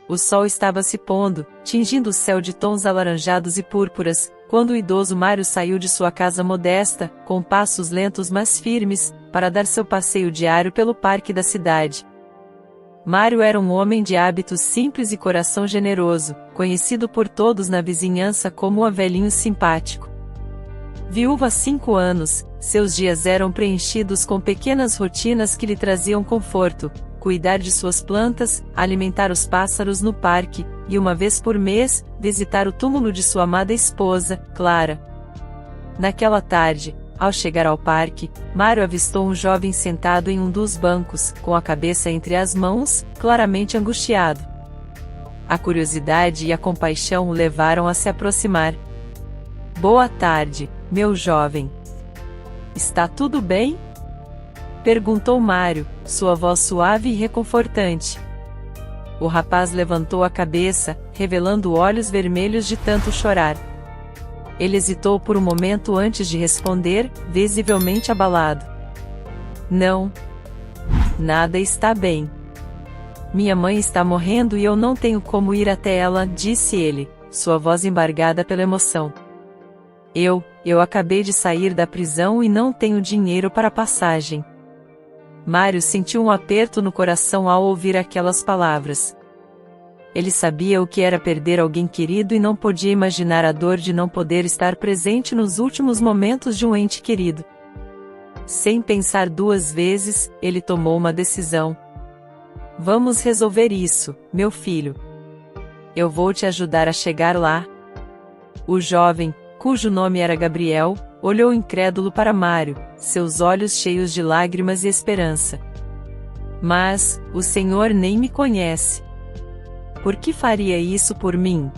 O sol estava se pondo, tingindo o céu de tons alaranjados e púrpuras, quando o idoso Mário saiu de sua casa modesta, com passos lentos mas firmes, para dar seu passeio diário pelo parque da cidade. Mário era um homem de hábitos simples e coração generoso, conhecido por todos na vizinhança como o velhinho simpático. Viúvo há 5 anos, seus dias eram preenchidos com pequenas rotinas que lhe traziam conforto: cuidar de suas plantas, alimentar os pássaros no parque, e uma vez por mês, visitar o túmulo de sua amada esposa, Clara. Naquela tarde, ao chegar ao parque, Mário avistou um jovem sentado em um dos bancos, com a cabeça entre as mãos, claramente angustiado. A curiosidade e a compaixão o levaram a se aproximar. "Boa tarde, meu jovem. Está tudo bem?" perguntou Mário, sua voz suave e reconfortante. O rapaz levantou a cabeça, revelando olhos vermelhos de tanto chorar. Ele hesitou por um momento antes de responder, visivelmente abalado. "Não. Nada está bem. Minha mãe está morrendo e eu não tenho como ir até ela", disse ele, sua voz embargada pela emoção. Eu acabei de sair da prisão e não tenho dinheiro para passagem." Mário sentiu um aperto no coração ao ouvir aquelas palavras. Ele sabia o que era perder alguém querido e não podia imaginar a dor de não poder estar presente nos últimos momentos de um ente querido. Sem pensar 2 vezes, ele tomou uma decisão. "Vamos resolver isso, meu filho. Eu vou te ajudar a chegar lá." O jovem, cujo nome era Gabriel, olhou incrédulo para Mário, seus olhos cheios de lágrimas e esperança. "Mas, o senhor nem me conhece. Por que faria isso por mim?"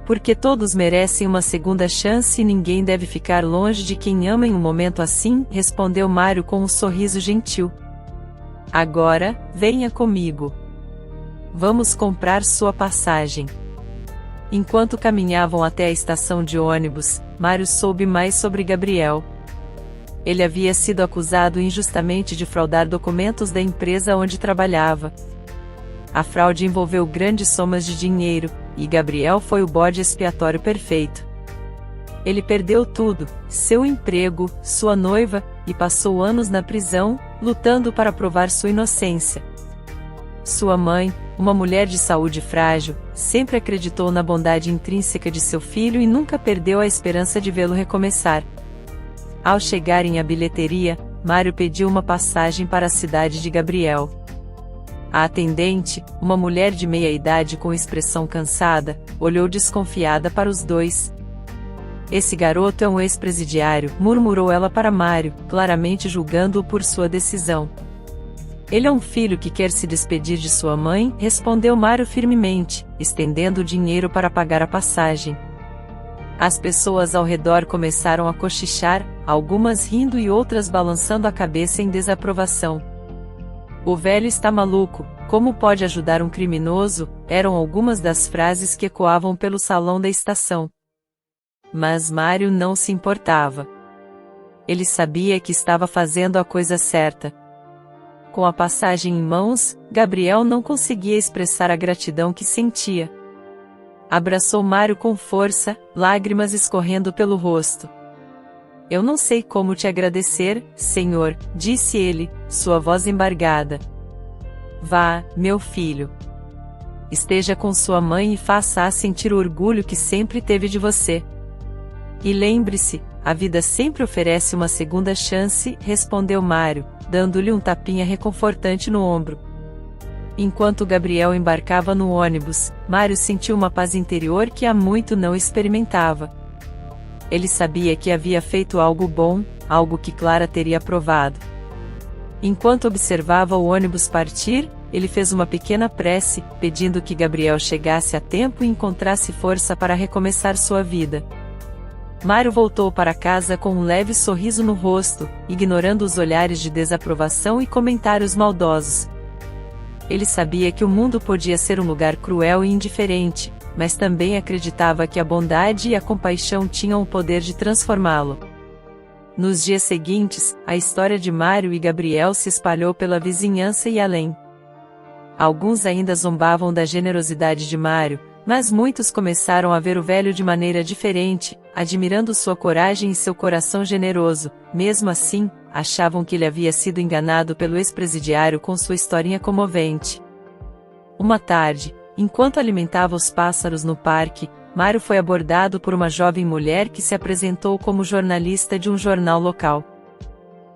"Porque todos merecem uma segunda chance e ninguém deve ficar longe de quem ama em um momento assim", respondeu Mário com um sorriso gentil. "Agora, venha comigo. Vamos comprar sua passagem." Enquanto caminhavam até a estação de ônibus, Mário soube mais sobre Gabriel. Ele havia sido acusado injustamente de fraudar documentos da empresa onde trabalhava. A fraude envolveu grandes somas de dinheiro, e Gabriel foi o bode expiatório perfeito. Ele perdeu tudo: seu emprego, sua noiva, e passou anos na prisão, lutando para provar sua inocência. Sua mãe, uma mulher de saúde frágil, sempre acreditou na bondade intrínseca de seu filho e nunca perdeu a esperança de vê-lo recomeçar. Ao chegarem à bilheteria, Mário pediu uma passagem para a cidade de Gabriel. A atendente, uma mulher de meia-idade com expressão cansada, olhou desconfiada para os dois. "Esse garoto é um ex-presidiário", murmurou ela para Mário, claramente julgando-o por sua decisão. "Ele é um filho que quer se despedir de sua mãe", respondeu Mário firmemente, estendendo o dinheiro para pagar a passagem. As pessoas ao redor começaram a cochichar, algumas rindo e outras balançando a cabeça em desaprovação. "O velho está maluco, como pode ajudar um criminoso?", eram algumas das frases que ecoavam pelo salão da estação. Mas Mário não se importava. Ele sabia que estava fazendo a coisa certa. Com a passagem em mãos, Gabriel não conseguia expressar a gratidão que sentia. Abraçou Mário com força, lágrimas escorrendo pelo rosto. "Eu não sei como te agradecer, senhor", disse ele, sua voz embargada. "Vá, meu filho. Esteja com sua mãe e faça-a sentir o orgulho que sempre teve de você. E lembre-se, a vida sempre oferece uma segunda chance", respondeu Mário, dando-lhe um tapinha reconfortante no ombro. Enquanto Gabriel embarcava no ônibus, Mário sentiu uma paz interior que há muito não experimentava. Ele sabia que havia feito algo bom, algo que Clara teria aprovado. Enquanto observava o ônibus partir, ele fez uma pequena prece, pedindo que Gabriel chegasse a tempo e encontrasse força para recomeçar sua vida. Mário voltou para casa com um leve sorriso no rosto, ignorando os olhares de desaprovação e comentários maldosos. Ele sabia que o mundo podia ser um lugar cruel e indiferente, mas também acreditava que a bondade e a compaixão tinham o poder de transformá-lo. Nos dias seguintes, a história de Mário e Gabriel se espalhou pela vizinhança e além. Alguns ainda zombavam da generosidade de Mário, mas muitos começaram a ver o velho de maneira diferente, admirando sua coragem e seu coração generoso. Mesmo assim, achavam que ele havia sido enganado pelo ex-presidiário com sua historinha comovente. Uma tarde, enquanto alimentava os pássaros no parque, Mário foi abordado por uma jovem mulher que se apresentou como jornalista de um jornal local.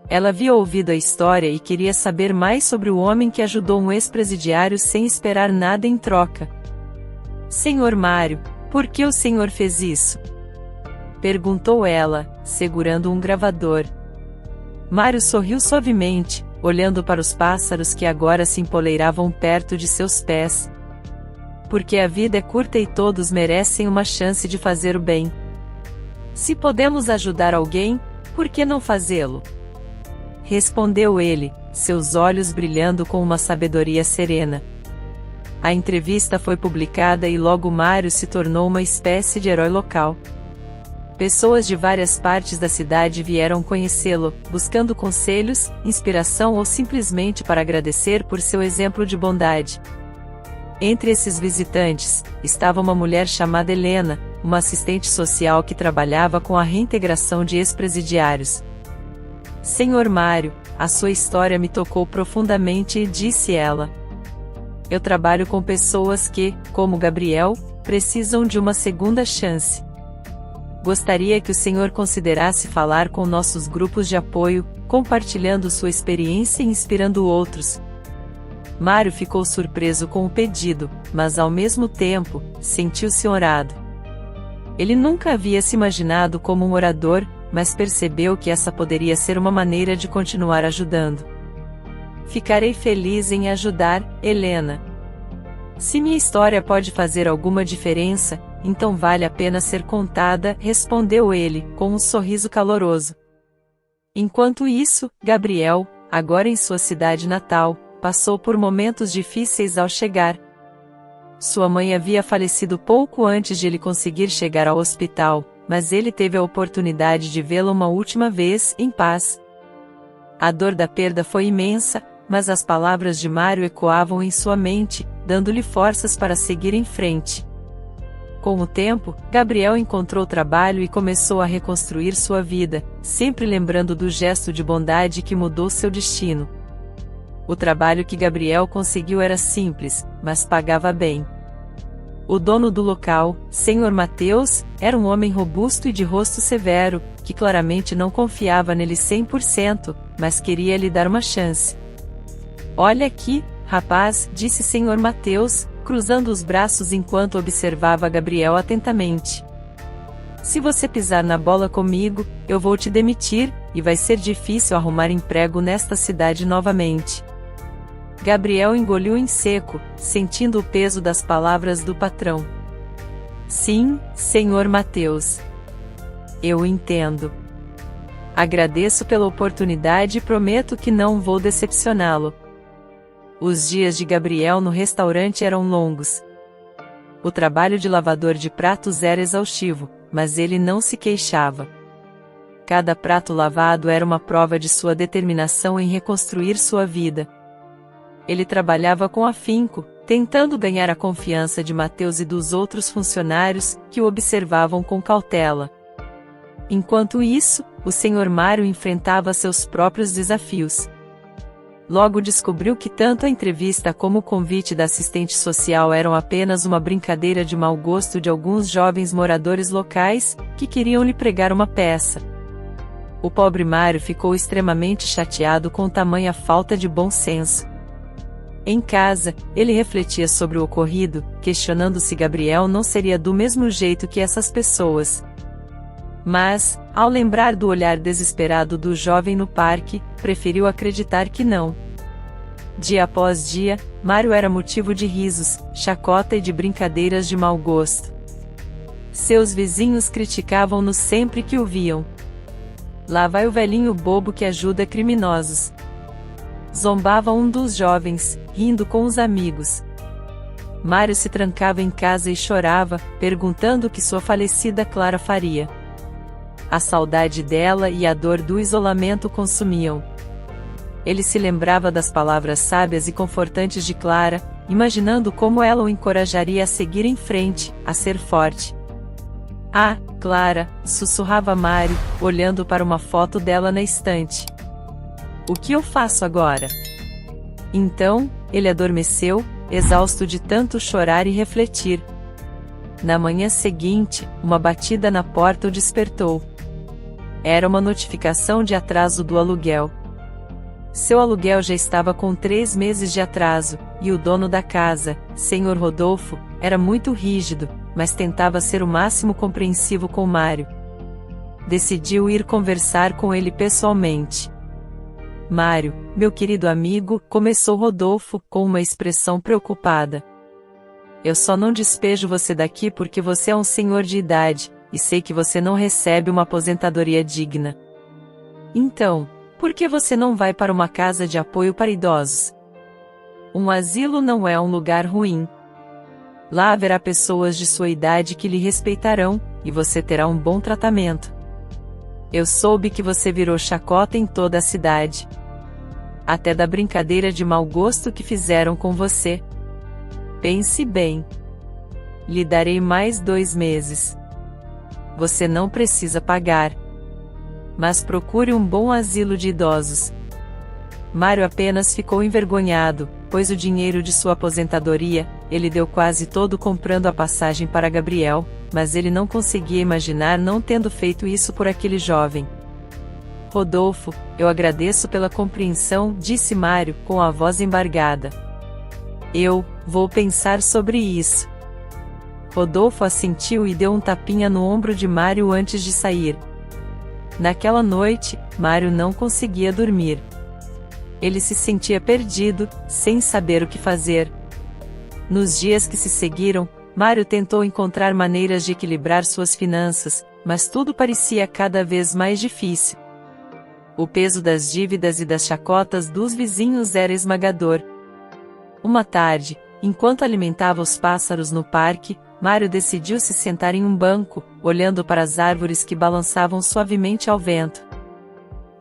Ela havia ouvido a história e queria saber mais sobre o homem que ajudou um ex-presidiário sem esperar nada em troca. "Senhor Mário, por que o senhor fez isso?" perguntou ela, segurando um gravador. Mário sorriu suavemente, olhando para os pássaros que agora se empoleiravam perto de seus pés. "Porque a vida é curta e todos merecem uma chance de fazer o bem. Se podemos ajudar alguém, por que não fazê-lo?" respondeu ele, seus olhos brilhando com uma sabedoria serena. A entrevista foi publicada e logo Mário se tornou uma espécie de herói local. Pessoas de várias partes da cidade vieram conhecê-lo, buscando conselhos, inspiração ou simplesmente para agradecer por seu exemplo de bondade. Entre esses visitantes, estava uma mulher chamada Helena, uma assistente social que trabalhava com a reintegração de ex-presidiários. "Senhor Mário, a sua história me tocou profundamente", disse ela. "Eu trabalho com pessoas que, como Gabriel, precisam de uma segunda chance. Gostaria que o senhor considerasse falar com nossos grupos de apoio, compartilhando sua experiência e inspirando outros." Mário ficou surpreso com o pedido, mas ao mesmo tempo, sentiu-se honrado. Ele nunca havia se imaginado como um orador, mas percebeu que essa poderia ser uma maneira de continuar ajudando. "Ficarei feliz em ajudar, Helena. Se minha história pode fazer alguma diferença, então vale a pena ser contada", respondeu ele, com um sorriso caloroso. Enquanto isso, Gabriel, agora em sua cidade natal, passou por momentos difíceis ao chegar. Sua mãe havia falecido pouco antes de ele conseguir chegar ao hospital, mas ele teve a oportunidade de vê-la uma última vez, em paz. A dor da perda foi imensa, mas as palavras de Mário ecoavam em sua mente, dando-lhe forças para seguir em frente. Com o tempo, Gabriel encontrou trabalho e começou a reconstruir sua vida, sempre lembrando do gesto de bondade que mudou seu destino. O trabalho que Gabriel conseguiu era simples, mas pagava bem. O dono do local, Senhor Mateus, era um homem robusto e de rosto severo, que claramente não confiava nele 100%, mas queria lhe dar uma chance. "Olha aqui, rapaz", disse Senhor Mateus, cruzando os braços enquanto observava Gabriel atentamente. "Se você pisar na bola comigo, eu vou te demitir, e vai ser difícil arrumar emprego nesta cidade novamente." Gabriel engoliu em seco, sentindo o peso das palavras do patrão. "Sim, Senhor Mateus. Eu entendo. Agradeço pela oportunidade e prometo que não vou decepcioná-lo." Os dias de Gabriel no restaurante eram longos. O trabalho de lavador de pratos era exaustivo, mas ele não se queixava. Cada prato lavado era uma prova de sua determinação em reconstruir sua vida. Ele trabalhava com afinco, tentando ganhar a confiança de Mateus e dos outros funcionários, que o observavam com cautela. Enquanto isso, o Sr. Mário enfrentava seus próprios desafios. Logo descobriu que tanto a entrevista como o convite da assistente social eram apenas uma brincadeira de mau gosto de alguns jovens moradores locais, que queriam lhe pregar uma peça. O pobre Mário ficou extremamente chateado com tamanha falta de bom senso. Em casa, ele refletia sobre o ocorrido, questionando se Gabriel não seria do mesmo jeito que essas pessoas. Mas, ao lembrar do olhar desesperado do jovem no parque, preferiu acreditar que não. Dia após dia, Mário era motivo de risos, chacota e de brincadeiras de mau gosto. Seus vizinhos criticavam-no sempre que o viam. "Lá vai o velhinho bobo que ajuda criminosos." Zombava um dos jovens, rindo com os amigos. Mário se trancava em casa e chorava, perguntando o que sua falecida Clara faria. A saudade dela e a dor do isolamento consumiam. Ele se lembrava das palavras sábias e confortantes de Clara, imaginando como ela o encorajaria a seguir em frente, a ser forte. "Ah, Clara", sussurrava Mário, olhando para uma foto dela na estante. "O que eu faço agora?" Então, ele adormeceu, exausto de tanto chorar e refletir. Na manhã seguinte, uma batida na porta o despertou. Era uma notificação de atraso do aluguel. Seu aluguel já estava com 3 meses de atraso, e o dono da casa, Sr. Rodolfo, era muito rígido, mas tentava ser o máximo compreensivo com Mário. Decidiu ir conversar com ele pessoalmente. "Mário, meu querido amigo", começou Rodolfo, com uma expressão preocupada. "Eu só não despejo você daqui porque você é um senhor de idade, e sei que você não recebe uma aposentadoria digna. Então, por que você não vai para uma casa de apoio para idosos? Um asilo não é um lugar ruim. Lá haverá pessoas de sua idade que lhe respeitarão, e você terá um bom tratamento. Eu soube que você virou chacota em toda a cidade. Até da brincadeira de mau gosto que fizeram com você. Pense bem. Lhe darei mais 2 meses. Você não precisa pagar. Mas procure um bom asilo de idosos." Mário apenas ficou envergonhado, pois o dinheiro de sua aposentadoria, ele deu quase todo comprando a passagem para Gabriel, mas ele não conseguia imaginar não tendo feito isso por aquele jovem. "Rodolfo, eu agradeço pela compreensão", disse Mário, com a voz embargada. "Eu vou pensar sobre isso." Rodolfo assentiu e deu um tapinha no ombro de Mário antes de sair. Naquela noite, Mário não conseguia dormir. Ele se sentia perdido, sem saber o que fazer. Nos dias que se seguiram, Mário tentou encontrar maneiras de equilibrar suas finanças, mas tudo parecia cada vez mais difícil. O peso das dívidas e das chacotas dos vizinhos era esmagador. Uma tarde, enquanto alimentava os pássaros no parque, Mário decidiu se sentar em um banco, olhando para as árvores que balançavam suavemente ao vento.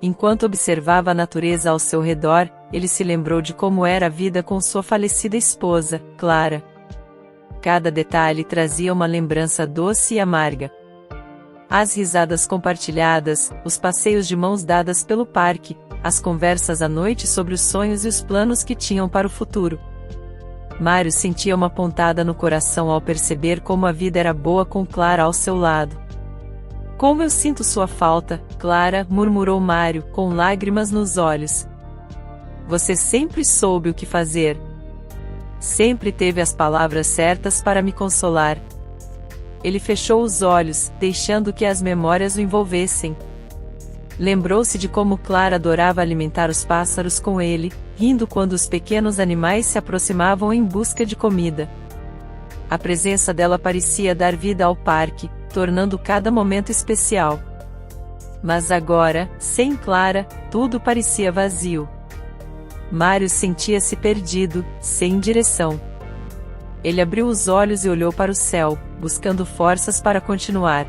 Enquanto observava a natureza ao seu redor, ele se lembrou de como era a vida com sua falecida esposa, Clara. Cada detalhe trazia uma lembrança doce e amarga. As risadas compartilhadas, os passeios de mãos dadas pelo parque, as conversas à noite sobre os sonhos e os planos que tinham para o futuro. Mário sentia uma pontada no coração ao perceber como a vida era boa com Clara ao seu lado. "Como eu sinto sua falta, Clara", murmurou Mário, com lágrimas nos olhos. "Você sempre soube o que fazer. Sempre teve as palavras certas para me consolar." Ele fechou os olhos, deixando que as memórias o envolvessem. Lembrou-se de como Clara adorava alimentar os pássaros com ele, rindo quando os pequenos animais se aproximavam em busca de comida. A presença dela parecia dar vida ao parque, tornando cada momento especial. Mas agora, sem Clara, tudo parecia vazio. Mário sentia-se perdido, sem direção. Ele abriu os olhos e olhou para o céu, buscando forças para continuar.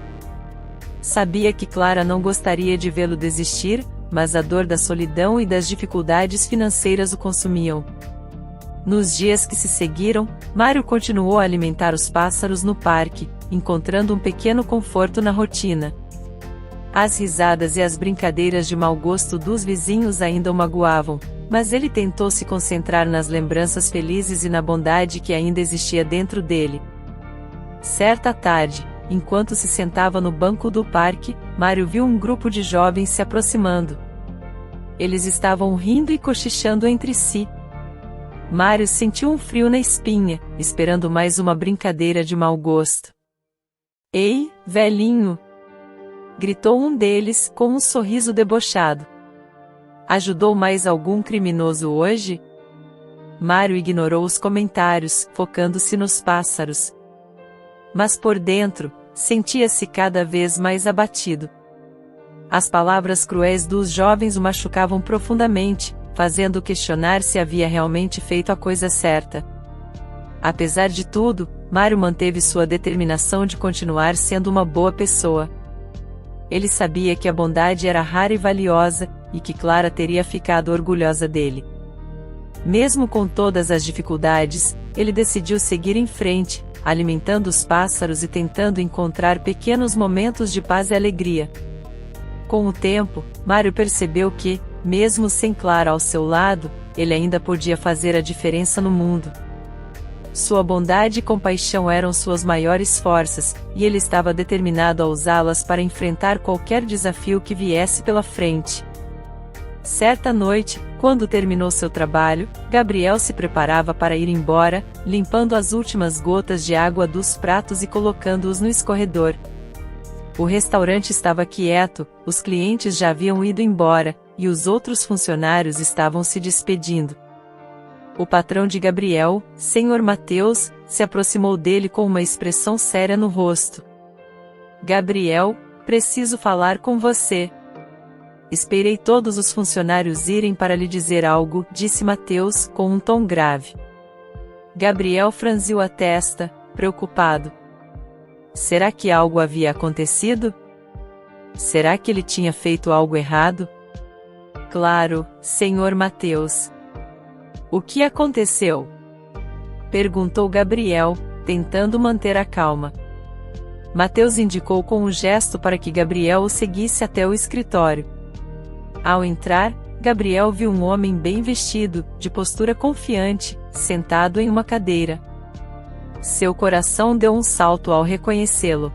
Sabia que Clara não gostaria de vê-lo desistir, mas a dor da solidão e das dificuldades financeiras o consumiam. Nos dias que se seguiram, Mário continuou a alimentar os pássaros no parque, encontrando um pequeno conforto na rotina. As risadas e as brincadeiras de mau gosto dos vizinhos ainda o magoavam, mas ele tentou se concentrar nas lembranças felizes e na bondade que ainda existia dentro dele. Certa tarde, enquanto se sentava no banco do parque, Mário viu um grupo de jovens se aproximando. Eles estavam rindo e cochichando entre si. Mário sentiu um frio na espinha, esperando mais uma brincadeira de mau gosto. "Ei, velhinho!" gritou um deles, com um sorriso debochado. "Ajudou mais algum criminoso hoje?" Mário ignorou os comentários, focando-se nos pássaros. Mas por dentro, sentia-se cada vez mais abatido. As palavras cruéis dos jovens o machucavam profundamente, fazendo questionar se havia realmente feito a coisa certa. Apesar de tudo, Mário manteve sua determinação de continuar sendo uma boa pessoa. Ele sabia que a bondade era rara e valiosa, e que Clara teria ficado orgulhosa dele. Mesmo com todas as dificuldades, ele decidiu seguir em frente, alimentando os pássaros e tentando encontrar pequenos momentos de paz e alegria. Com o tempo, Mário percebeu que, mesmo sem Clara ao seu lado, ele ainda podia fazer a diferença no mundo. Sua bondade e compaixão eram suas maiores forças, e ele estava determinado a usá-las para enfrentar qualquer desafio que viesse pela frente. Certa noite, quando terminou seu trabalho, Gabriel se preparava para ir embora, limpando as últimas gotas de água dos pratos e colocando-os no escorredor. O restaurante estava quieto, os clientes já haviam ido embora, e os outros funcionários estavam se despedindo. O patrão de Gabriel, Sr. Mateus, se aproximou dele com uma expressão séria no rosto. Gabriel, preciso falar com você. Esperei todos os funcionários irem para lhe dizer algo, disse Mateus, com um tom grave. Gabriel franziu a testa, preocupado. Será que algo havia acontecido? Será que ele tinha feito algo errado? Claro, Sr. Mateus. O que aconteceu? Perguntou Gabriel, tentando manter a calma. Mateus indicou com um gesto para que Gabriel o seguisse até o escritório. Ao entrar, Gabriel viu um homem bem vestido, de postura confiante, sentado em uma cadeira. Seu coração deu um salto ao reconhecê-lo.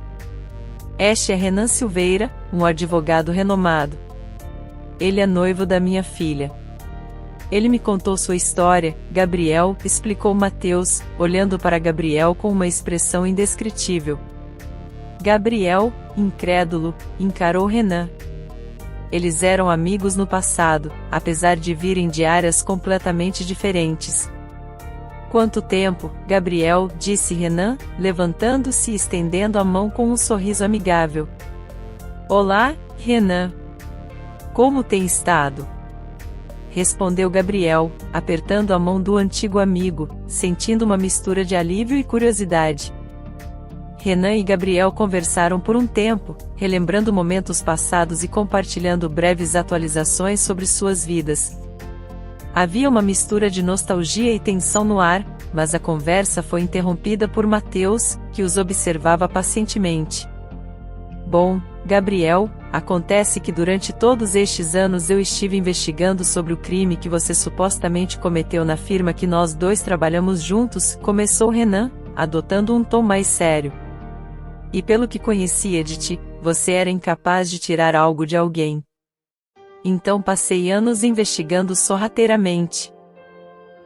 Este é Renan Silveira, um advogado renomado. Ele é noivo da minha filha. Ele me contou sua história, Gabriel, explicou Mateus, olhando para Gabriel com uma expressão indescritível. Gabriel, incrédulo, encarou Renan. Eles eram amigos no passado, apesar de virem de áreas completamente diferentes. Quanto tempo, Gabriel, disse Renan, levantando-se e estendendo a mão com um sorriso amigável. Olá, Renan. Como tem estado? Respondeu Gabriel, apertando a mão do antigo amigo, sentindo uma mistura de alívio e curiosidade. Renan e Gabriel conversaram por um tempo, relembrando momentos passados e compartilhando breves atualizações sobre suas vidas. Havia uma mistura de nostalgia e tensão no ar, mas a conversa foi interrompida por Mateus, que os observava pacientemente. Bom, Gabriel, acontece que durante todos estes anos eu estive investigando sobre o crime que você supostamente cometeu na firma que nós dois trabalhamos juntos, começou Renan, adotando um tom mais sério. E pelo que conhecia de ti, você era incapaz de tirar algo de alguém. Então passei anos investigando sorrateiramente.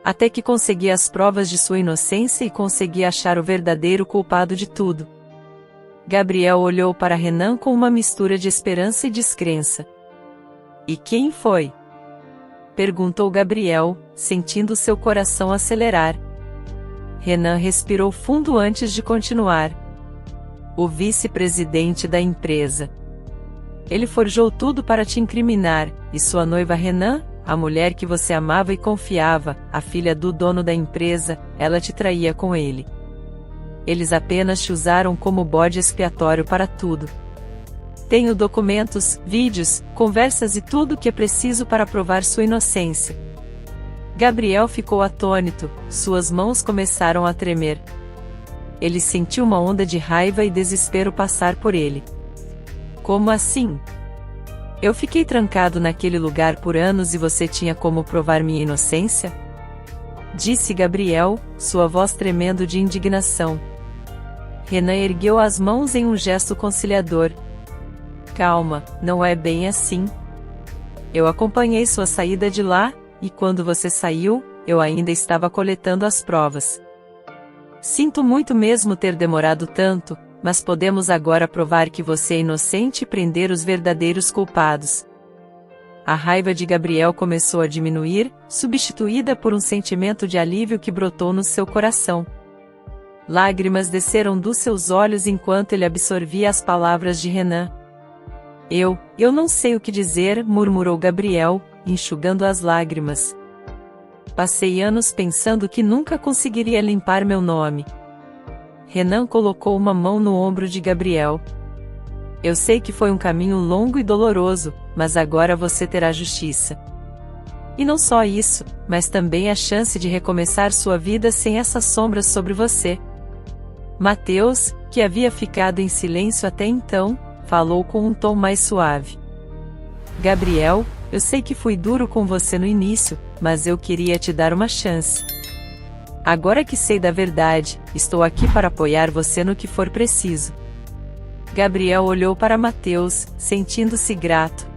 Até que consegui as provas de sua inocência e consegui achar o verdadeiro culpado de tudo. Gabriel olhou para Renan com uma mistura de esperança e descrença. E quem foi? Perguntou Gabriel, sentindo seu coração acelerar. Renan respirou fundo antes de continuar. O vice-presidente da empresa. Ele forjou tudo para te incriminar, e sua noiva Renan, a mulher que você amava e confiava, a filha do dono da empresa, ela te traía com ele. Eles apenas te usaram como bode expiatório para tudo. Tenho documentos, vídeos, conversas e tudo o que é preciso para provar sua inocência. Gabriel ficou atônito, suas mãos começaram a tremer. Ele sentiu uma onda de raiva e desespero passar por ele. Como assim? Eu fiquei trancado naquele lugar por anos e você tinha como provar minha inocência? Disse Gabriel, sua voz tremendo de indignação. Renan ergueu as mãos em um gesto conciliador. Calma, não é bem assim. Eu acompanhei sua saída de lá, e quando você saiu, eu ainda estava coletando as provas. Sinto muito mesmo ter demorado tanto, mas podemos agora provar que você é inocente e prender os verdadeiros culpados. A raiva de Gabriel começou a diminuir, substituída por um sentimento de alívio que brotou no seu coração. Lágrimas desceram dos seus olhos enquanto ele absorvia as palavras de Renan. Eu não sei o que dizer, murmurou Gabriel, enxugando as lágrimas. Passei anos pensando que nunca conseguiria limpar meu nome. Renan colocou uma mão no ombro de Gabriel. Eu sei que foi um caminho longo e doloroso, mas agora você terá justiça. E não só isso, mas também a chance de recomeçar sua vida sem essas sombras sobre você. Mateus, que havia ficado em silêncio até então, falou com um tom mais suave. Gabriel, eu sei que fui duro com você no início, mas eu queria te dar uma chance. Agora que sei da verdade, estou aqui para apoiar você no que for preciso. Gabriel olhou para Mateus, sentindo-se grato.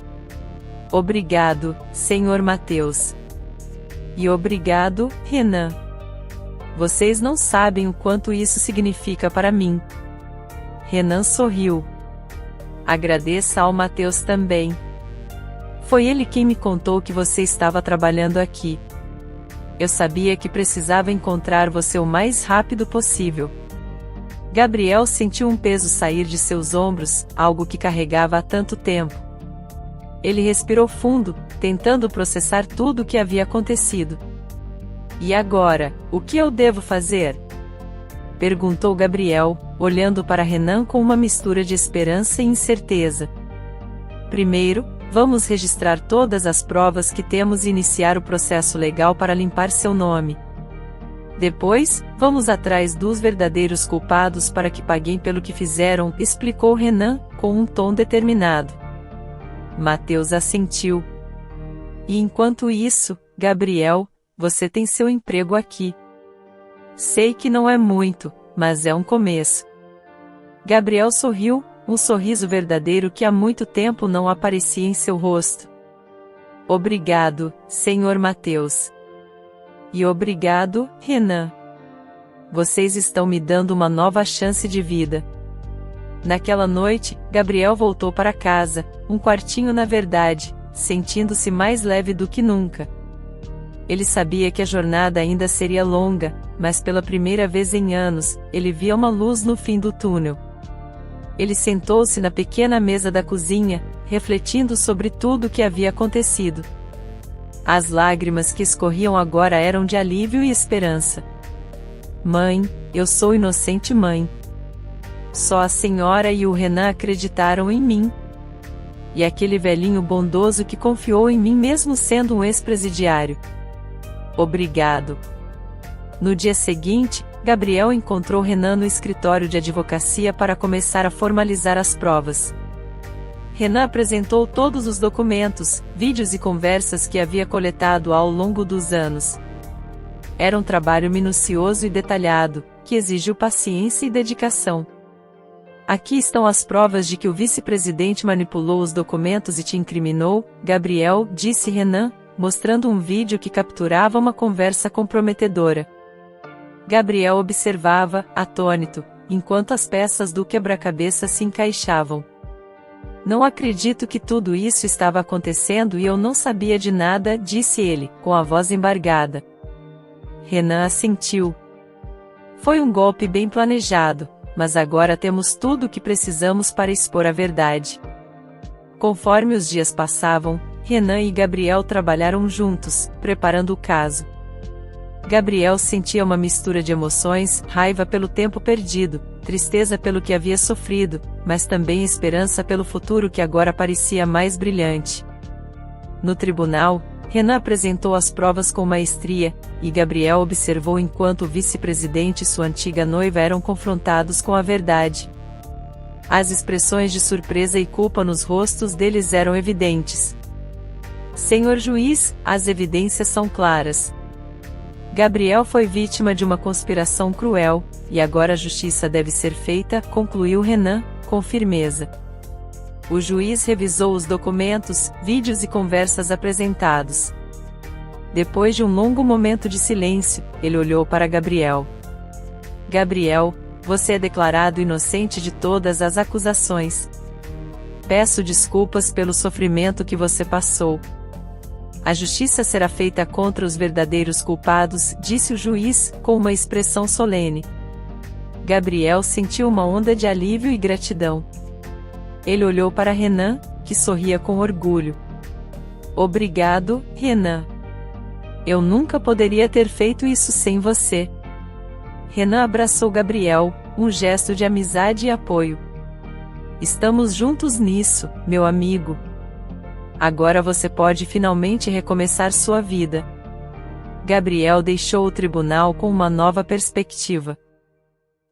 Obrigado, Senhor Mateus. E obrigado, Renan. Vocês não sabem o quanto isso significa para mim. Renan sorriu. Agradeça ao Mateus também. Foi ele quem me contou que você estava trabalhando aqui. Eu sabia que precisava encontrar você o mais rápido possível. Gabriel sentiu um peso sair de seus ombros, algo que carregava há tanto tempo. Ele respirou fundo, tentando processar tudo o que havia acontecido. E agora, o que eu devo fazer? Perguntou Gabriel, olhando para Renan com uma mistura de esperança e incerteza. Primeiro, vamos registrar todas as provas que temos e iniciar o processo legal para limpar seu nome. Depois, vamos atrás dos verdadeiros culpados para que paguem pelo que fizeram, explicou Renan, com um tom determinado. Mateus assentiu. E enquanto isso, Gabriel, você tem seu emprego aqui. Sei que não é muito, mas é um começo. Gabriel sorriu, um sorriso verdadeiro que há muito tempo não aparecia em seu rosto. Obrigado, Senhor Mateus. E obrigado, Renan. Vocês estão me dando uma nova chance de vida. Naquela noite, Gabriel voltou para casa, um quartinho na verdade, sentindo-se mais leve do que nunca. Ele sabia que a jornada ainda seria longa, mas pela primeira vez em anos, ele via uma luz no fim do túnel. Ele sentou-se na pequena mesa da cozinha, refletindo sobre tudo o que havia acontecido. As lágrimas que escorriam agora eram de alívio e esperança. Mãe, eu sou inocente, mãe. Só a senhora e o Renan acreditaram em mim. E aquele velhinho bondoso que confiou em mim mesmo sendo um ex-presidiário. Obrigado. No dia seguinte, Gabriel encontrou Renan no escritório de advocacia para começar a formalizar as provas. Renan apresentou todos os documentos, vídeos e conversas que havia coletado ao longo dos anos. Era um trabalho minucioso e detalhado, que exigiu paciência e dedicação. Aqui estão as provas de que o vice-presidente manipulou os documentos e te incriminou, Gabriel, disse Renan, mostrando um vídeo que capturava uma conversa comprometedora. Gabriel observava, atônito, enquanto as peças do quebra-cabeça se encaixavam. Não acredito que tudo isso estava acontecendo e eu não sabia de nada, disse ele, com a voz embargada. Renan assentiu. Foi um golpe bem planejado, mas agora temos tudo o que precisamos para expor a verdade. Conforme os dias passavam, Renan e Gabriel trabalharam juntos, preparando o caso. Gabriel sentia uma mistura de emoções, raiva pelo tempo perdido, tristeza pelo que havia sofrido, mas também esperança pelo futuro que agora parecia mais brilhante. No tribunal, Renan apresentou as provas com maestria, e Gabriel observou enquanto o vice-presidente e sua antiga noiva eram confrontados com a verdade. As expressões de surpresa e culpa nos rostos deles eram evidentes. Senhor juiz, as evidências são claras. Gabriel foi vítima de uma conspiração cruel, e agora a justiça deve ser feita, concluiu Renan, com firmeza. O juiz revisou os documentos, vídeos e conversas apresentados. Depois de um longo momento de silêncio, ele olhou para Gabriel. Gabriel, você é declarado inocente de todas as acusações. Peço desculpas pelo sofrimento que você passou. A justiça será feita contra os verdadeiros culpados, disse o juiz, com uma expressão solene. Gabriel sentiu uma onda de alívio e gratidão. Ele olhou para Renan, que sorria com orgulho. Obrigado, Renan. Eu nunca poderia ter feito isso sem você. Renan abraçou Gabriel, um gesto de amizade e apoio. Estamos juntos nisso, meu amigo. Agora você pode finalmente recomeçar sua vida. Gabriel deixou o tribunal com uma nova perspectiva.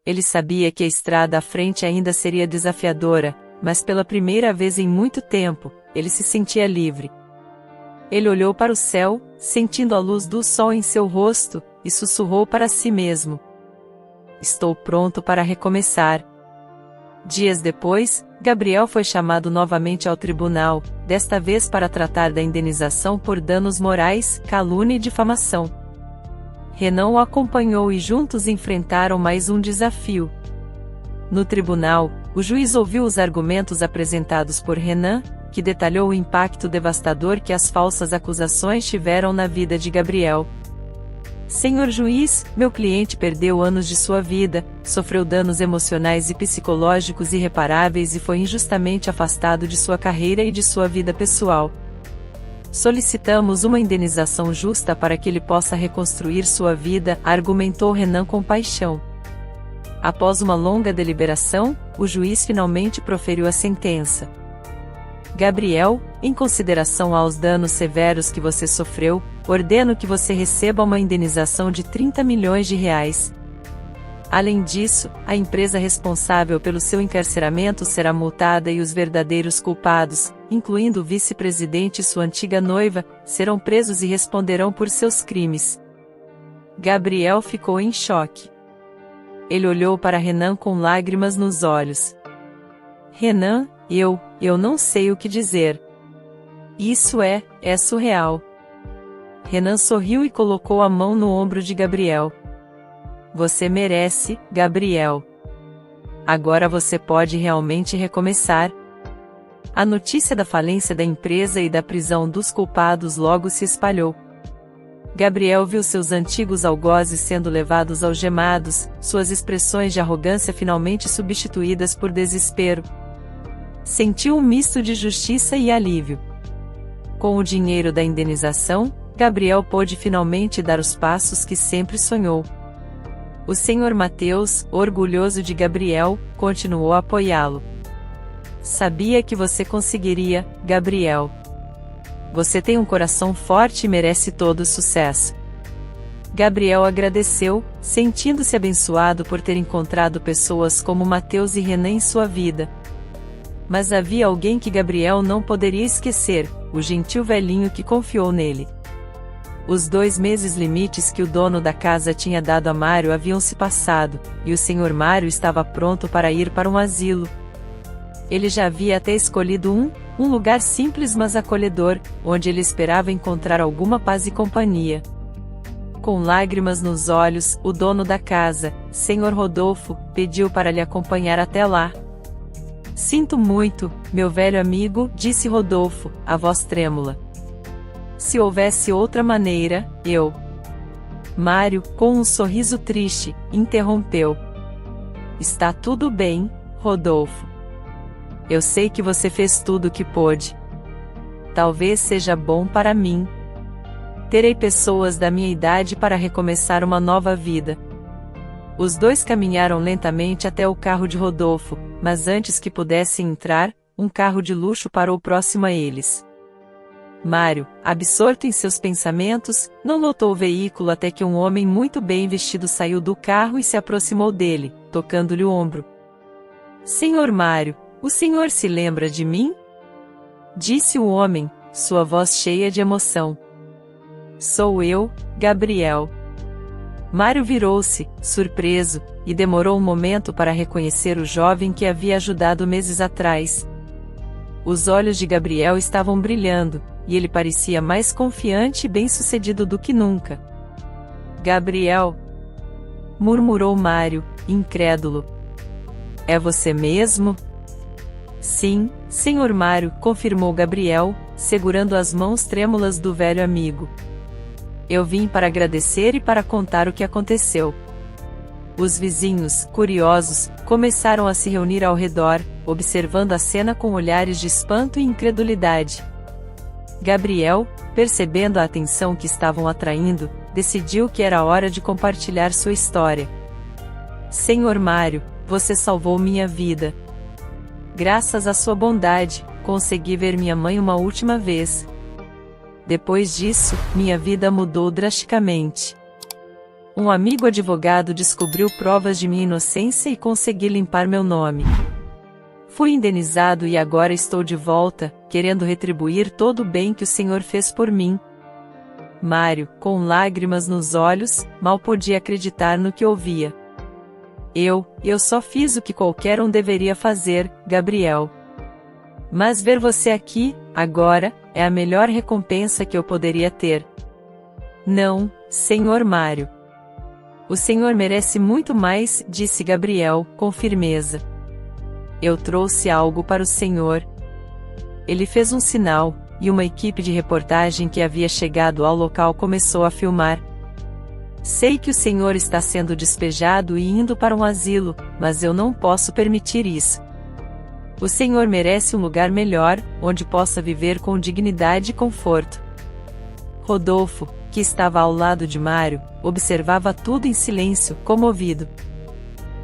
Ele sabia que a estrada à frente ainda seria desafiadora, mas pela primeira vez em muito tempo, ele se sentia livre. Ele olhou para o céu, sentindo a luz do sol em seu rosto, e sussurrou para si mesmo: "Estou pronto para recomeçar." Dias depois, Gabriel foi chamado novamente ao tribunal, desta vez para tratar da indenização por danos morais, calúnia e difamação. Renan o acompanhou e juntos enfrentaram mais um desafio. No tribunal, o juiz ouviu os argumentos apresentados por Renan, que detalhou o impacto devastador que as falsas acusações tiveram na vida de Gabriel. "Senhor juiz, meu cliente perdeu anos de sua vida, sofreu danos emocionais e psicológicos irreparáveis e foi injustamente afastado de sua carreira e de sua vida pessoal. Solicitamos uma indenização justa para que ele possa reconstruir sua vida", argumentou Renan com paixão. Após uma longa deliberação, o juiz finalmente proferiu a sentença. "Gabriel, em consideração aos danos severos que você sofreu, ordeno que você receba uma indenização de R$30 milhões. Além disso, a empresa responsável pelo seu encarceramento será multada e os verdadeiros culpados, incluindo o vice-presidente e sua antiga noiva, serão presos e responderão por seus crimes." Gabriel ficou em choque. Ele olhou para Renan com lágrimas nos olhos. "Renan, eu não sei o que dizer. Isso é surreal." Renan sorriu e colocou a mão no ombro de Gabriel. "Você merece, Gabriel. Agora você pode realmente recomeçar." A notícia da falência da empresa e da prisão dos culpados logo se espalhou. Gabriel viu seus antigos algozes sendo levados algemados, suas expressões de arrogância finalmente substituídas por desespero. Sentiu um misto de justiça e alívio. Com o dinheiro da indenização, Gabriel pôde finalmente dar os passos que sempre sonhou. O Sr. Mateus, orgulhoso de Gabriel, continuou a apoiá-lo. "Sabia que você conseguiria, Gabriel. Você tem um coração forte e merece todo o sucesso." Gabriel agradeceu, sentindo-se abençoado por ter encontrado pessoas como Mateus e Renan em sua vida. Mas havia alguém que Gabriel não poderia esquecer: o gentil velhinho que confiou nele. Os 2 meses limites que o dono da casa tinha dado a Mário haviam se passado, e o Sr. Mário estava pronto para ir para um asilo. Ele já havia até escolhido um lugar simples mas acolhedor, onde ele esperava encontrar alguma paz e companhia. Com lágrimas nos olhos, o dono da casa, Sr. Rodolfo, pediu para lhe acompanhar até lá. "Sinto muito, meu velho amigo", disse Rodolfo, a voz trêmula. "Se houvesse outra maneira, eu..." Mário, com um sorriso triste, interrompeu. "Está tudo bem, Rodolfo. Eu sei que você fez tudo o que pôde. Talvez seja bom para mim. Terei pessoas da minha idade para recomeçar uma nova vida." Os dois caminharam lentamente até o carro de Rodolfo, mas antes que pudessem entrar, um carro de luxo parou próximo a eles. Mário, absorto em seus pensamentos, não notou o veículo até que um homem muito bem vestido saiu do carro e se aproximou dele, tocando-lhe o ombro. "Senhor Mário, o senhor se lembra de mim?" disse o homem, sua voz cheia de emoção. "Sou eu, Gabriel." Mário virou-se, surpreso, e demorou um momento para reconhecer o jovem que havia ajudado meses atrás. Os olhos de Gabriel estavam brilhando, e ele parecia mais confiante e bem-sucedido do que nunca. "Gabriel?" murmurou Mário, incrédulo. "É você mesmo?" "Sim, Sr. Mário", confirmou Gabriel, segurando as mãos trêmulas do velho amigo. "Eu vim para agradecer e para contar o que aconteceu." Os vizinhos, curiosos, começaram a se reunir ao redor, observando a cena com olhares de espanto e incredulidade. Gabriel, percebendo a atenção que estavam atraindo, decidiu que era hora de compartilhar sua história. "Senhor Mário, você salvou minha vida. Graças à sua bondade", consegui ver minha mãe uma última vez. Depois disso, minha vida mudou drasticamente. Um amigo advogado descobriu provas de minha inocência e consegui limpar meu nome. Fui indenizado e agora estou de volta, querendo retribuir todo o bem que o Senhor fez por mim. Mário, com lágrimas nos olhos, mal podia acreditar no que ouvia. Eu só fiz o que qualquer um deveria fazer, Gabriel. Mas ver você aqui, agora, é a melhor recompensa que eu poderia ter. Não, Senhor Mário. O Senhor merece muito mais, disse Gabriel, com firmeza. Eu trouxe algo para o Senhor. Ele fez um sinal, e uma equipe de reportagem que havia chegado ao local começou a filmar. Sei que o Senhor está sendo despejado e indo para um asilo, mas eu não posso permitir isso. O Senhor merece um lugar melhor, onde possa viver com dignidade e conforto. Rodolfo, que estava ao lado de Mário, observava tudo em silêncio, comovido.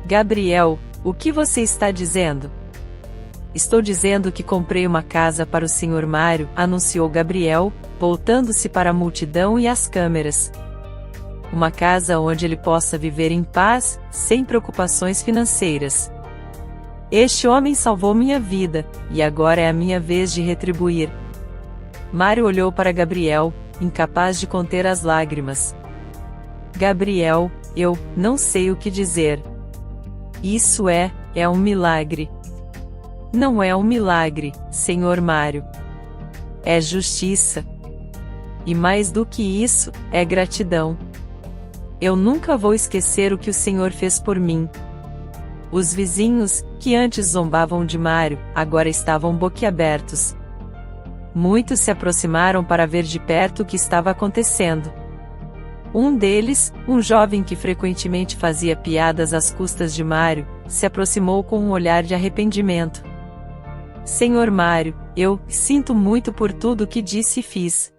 Gabriel, o que você está dizendo? Estou dizendo que comprei uma casa para o Sr. Mário, anunciou Gabriel, voltando-se para a multidão e as câmeras. Uma casa onde ele possa viver em paz, sem preocupações financeiras. Este homem salvou minha vida, e agora é a minha vez de retribuir. Mário olhou para Gabriel, incapaz de conter as lágrimas. Gabriel, eu não sei o que dizer. Isso é um milagre. Não é um milagre, Senhor Mário. É justiça. E mais do que isso, é gratidão. Eu nunca vou esquecer o que o Senhor fez por mim. Os vizinhos, que antes zombavam de Mário, agora estavam boquiabertos. Muitos se aproximaram para ver de perto o que estava acontecendo. Um deles, um jovem que frequentemente fazia piadas às custas de Mário, se aproximou com um olhar de arrependimento. Senhor Mário, eu sinto muito por tudo que disse e fiz.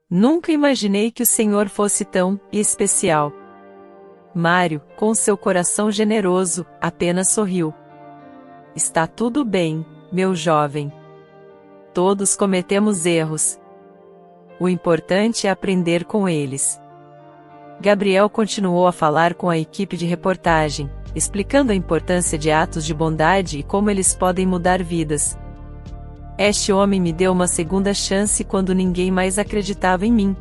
Nunca imaginei que o Senhor fosse tão especial. Mário, com seu coração generoso, apenas sorriu. Está tudo bem, meu jovem. Todos cometemos erros. O importante é aprender com eles. Gabriel continuou a falar com a equipe de reportagem, explicando a importância de atos de bondade e como eles podem mudar vidas. Este homem me deu uma segunda chance quando ninguém mais acreditava em mim.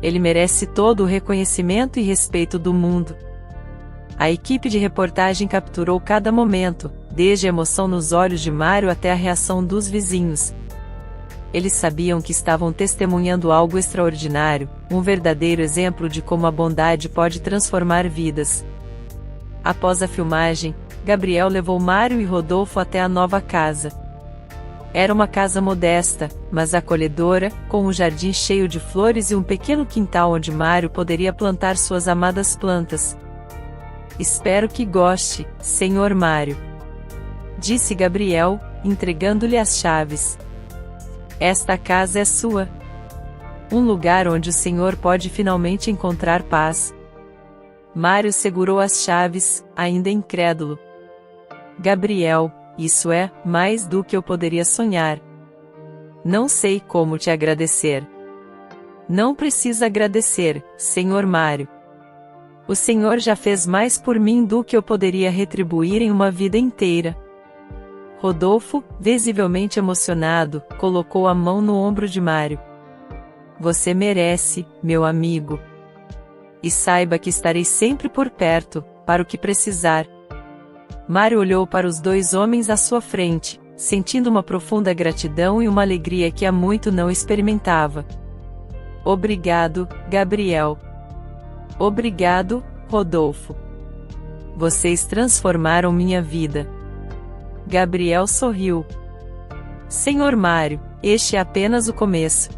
Ele merece todo o reconhecimento e respeito do mundo. A equipe de reportagem capturou cada momento, desde a emoção nos olhos de Mário até a reação dos vizinhos. Eles sabiam que estavam testemunhando algo extraordinário, um verdadeiro exemplo de como a bondade pode transformar vidas. Após a filmagem, Gabriel levou Mário e Rodolfo até a nova casa. Era uma casa modesta, mas acolhedora, com um jardim cheio de flores e um pequeno quintal onde Mário poderia plantar suas amadas plantas. Espero que goste, Senhor Mário, disse Gabriel, entregando-lhe as chaves. Esta casa é sua. Um lugar onde o Senhor pode finalmente encontrar paz. Mário segurou as chaves, ainda incrédulo. Gabriel, isso é mais do que eu poderia sonhar. Não sei como te agradecer. Não precisa agradecer, Senhor Mário. O Senhor já fez mais por mim do que eu poderia retribuir em uma vida inteira. Rodolfo, visivelmente emocionado, colocou a mão no ombro de Mário. Você merece, meu amigo. E saiba que estarei sempre por perto, para o que precisar. Mário olhou para os dois homens à sua frente, sentindo uma profunda gratidão e uma alegria que há muito não experimentava. Obrigado, Gabriel. Obrigado, Rodolfo. Vocês transformaram minha vida. Gabriel sorriu. Senhor Mário, este é apenas o começo.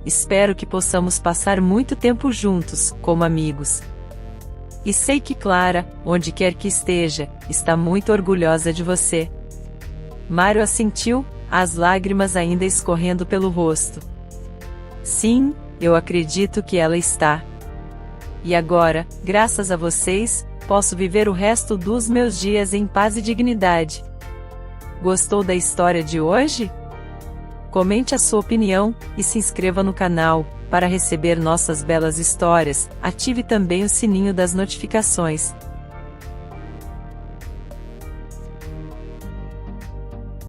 Espero que possamos passar muito tempo juntos, como amigos. E sei que Clara, onde quer que esteja, está muito orgulhosa de você. Mário assentiu, as lágrimas ainda escorrendo pelo rosto. Sim, eu acredito que ela está. E agora, graças a vocês, posso viver o resto dos meus dias em paz e dignidade. Gostou da história de hoje? Comente a sua opinião e se inscreva no canal para receber nossas belas histórias. Ative também o sininho das notificações.